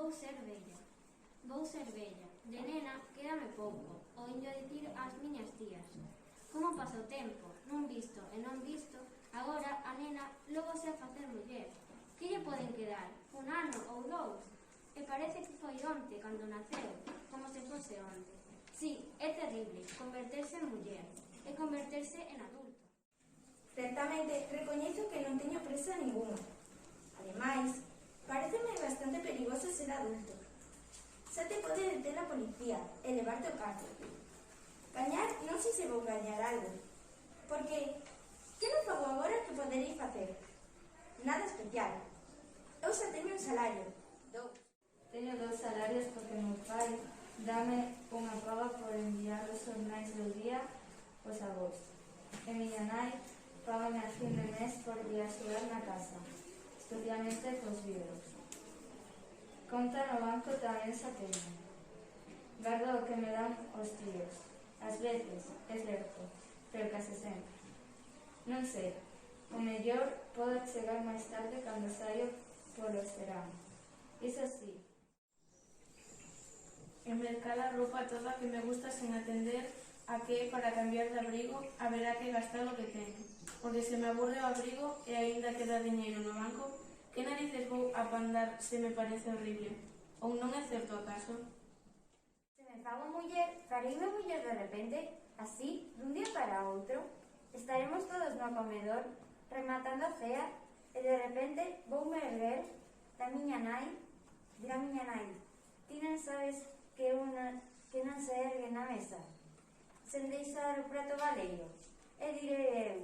Vou ser vella. De nena, quédame pouco. Oíndo dicir ás miñas tías. Como pasa o tempo, non visto e non visto, agora a nena logo se a facer muller. Que lle poden quedar? Un ano ou dous? E parece que foi onte, cando naceu, como se fose onte. Sí, é terrible converterse en muller e converterse en adulto. Certamente, recoñezo que non teño presa ninguna. Ademais, pareceme bastante perigoso ser adulto. Xa te pode deter a policía e levarte ao cárcel. Gañar non sei se vou gañar algo, porque que non fago agora que poderei facer? Nada especial. Eu xa teño un salario, 2. Teño 2 salarios porque meu pai dame unha paga por enviar os xornais do día aos avós. E miña nai págame a fin de mes por ir a xogar na casa, especialmente cos libros. Conta no banco tamén xa teño. Gardo o que me dan os tíos. Ás veces é certo, pero case sempre. Non sei, o mellor podo chegar máis tarde cando saio polo serán. Iso sí. En mercar a roupa toda que me gusta sen atender a que para cambiar de abrigo haberá que gastar o que teño. Porque se me aburre o abrigo e aínda queda diñeiro no banco, que narices vou a pandar se me parece horrible? Ou non é certo acaso? Se me fago muller, fareime muller de repente, así, dun día para outro. Estaremos todos no comedor, rematando a cea, e de repente voume erguer da miña nai, dirá miña nai, ti non sabes que non se ergue na mesa, sen deixar o prato baleiro, e direi eu.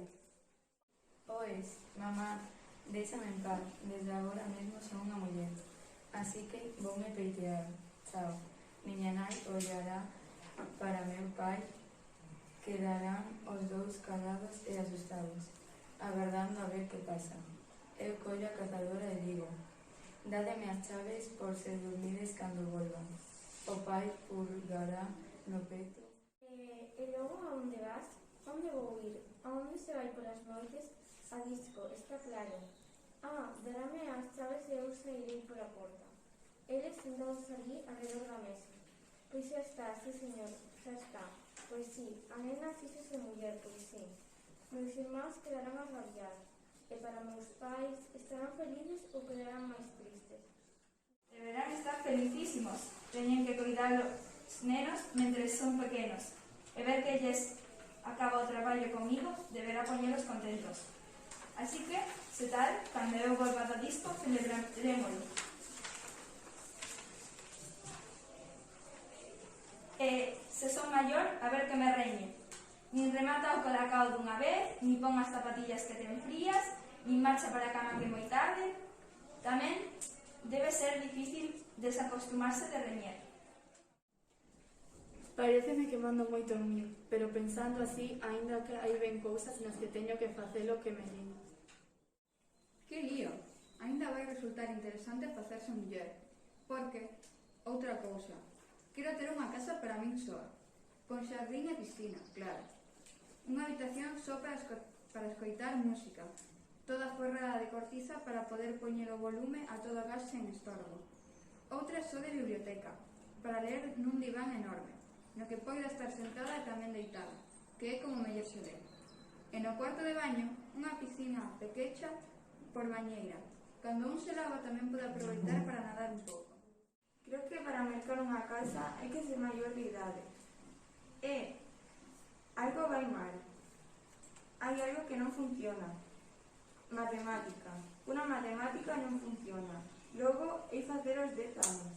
Pois, mamá, déixame en paz, desde agora mesmo son unha muller, así que voume peitear. Chao. Miña nai ollará para meu pai, quedarán os dous calados e asustados, agardando a ver que pasa. Eu collo a cazadora e digo, dádeme as chaves por se dormides cando volvan. O pai purgará no peto. E logo a onde vas? Onde vou ir? A onde se vai polas noites? A disco, está claro. Darame as chaves e eu sairei pola porta. Eles sentados allí alrededor da mesa. Pois xa está, sí señor, xa está. Pois sí, a nena fíxose muller, pois sí. Meus irmáns quedarán a rabiar. E para meus pais, estarán felices ou quedarán máis tristes? Deberán estar felicísimos. Teñen que cuidar os nenos mentres son pequenos. E ver que lles acaba o traballo comigo, deberá poñelos contentos. Así que, se tal, cando eu volva do disco, celebrémolo. E, se son maior, a ver que me reñe. Nin remata o colacao dunha vez, nin pon as zapatillas que ten frías, nin marcha para a cama que moi tarde. Tamén debe ser difícil desacostumarse de reñer. Paréceme que mando moito en mí, pero pensando así, aínda que hai ben cousas nas que teño que facelo que me din. Que lío! Aínda vai resultar interesante facerse muller, porque, outra cousa, quero ter unha casa para min soa, con xardín e piscina, claro. Unha habitación só para escoitar música, toda forrada de cortiza para poder poñer o volume a todo gas sen estorbo. Outra só de biblioteca, para ler nun diván enorme, no que poida estar sentada e tamén deitada, que é como mellor se lee. E no cuarto de baño, unha piscina pequecha por bañeira. Cando un se lava tamén pode aproveitar para nadar un pouco. Creo que para mercar unha casa hai que ser maior de idade. E algo vai mal. Hai algo que non funciona. Matemática. Unha matemática non funciona. Logo, hei facer os 10 anos.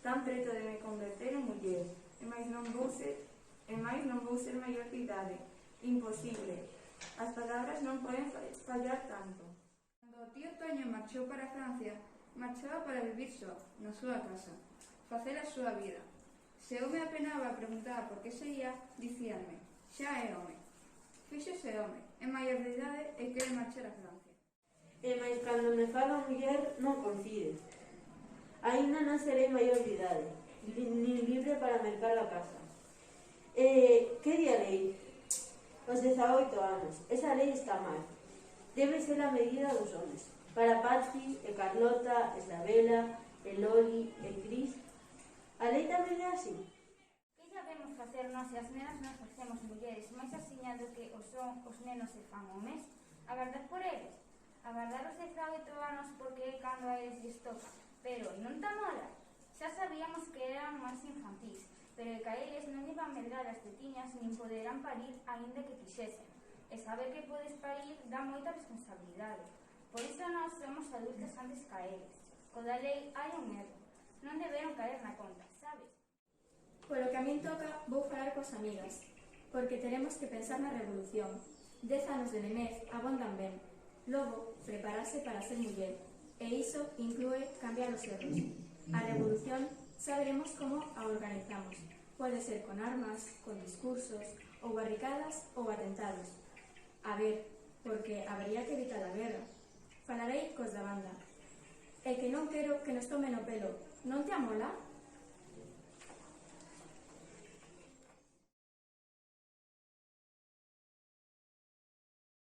Tan preto de me converter en muller. E máis non vou ser maior de idade. Imposible. As palabras non poden fallar tanto. Cando o tío Toño marchou para Francia, marchaba para vivir só, na súa casa, facer a súa vida. Se eu me apenaba e preguntaba por que seguía, dicíanme, xa é home. Fíxose home, é maior de idade e quere marchar a Francia. E máis cando me faga muller non confides. Aínda non serei maior de idade, nin libre para mercar a casa. Que di a lei? Os 18 anos. Esa lei está mal. Debe ser a medida dos homes. Para Patri, e Carlota, Isabela, e Loli, e Cris. A lei tamén é así. Que xa vemos facer nós e as nenas nos facemos mulleres, máis asiña do que o son os nenos se fan homes? Agardar por eles? Agardar os 18 anos porque é cando a eles lles toca? Pero non ta mola? Xa sabíamos que eran máis infantís, pero é que a eles non lle van medrar as tetiñas nin poderán parir aínda que quixesen. E saber que podes parir dá moita responsabilidade. Por iso nós somos adultos antes que a eles. Co da lei hai un erro. Non deberon caer na conta, sabes? Polo que a min toca, vou falar coas amigas, porque teremos que pensar na revolución. 10 anos de nemez abondan ben. Logo, prepararse para ser muller. E iso inclúe cambiar os erros. A revolución xa veremos como a organizamos. Pode ser con armas, con discursos, ou barricadas ou atentados. A ver, porque habería que evitar a guerra. Falarei cos da banda. E que non quero que nos tomen o pelo. Non te amola?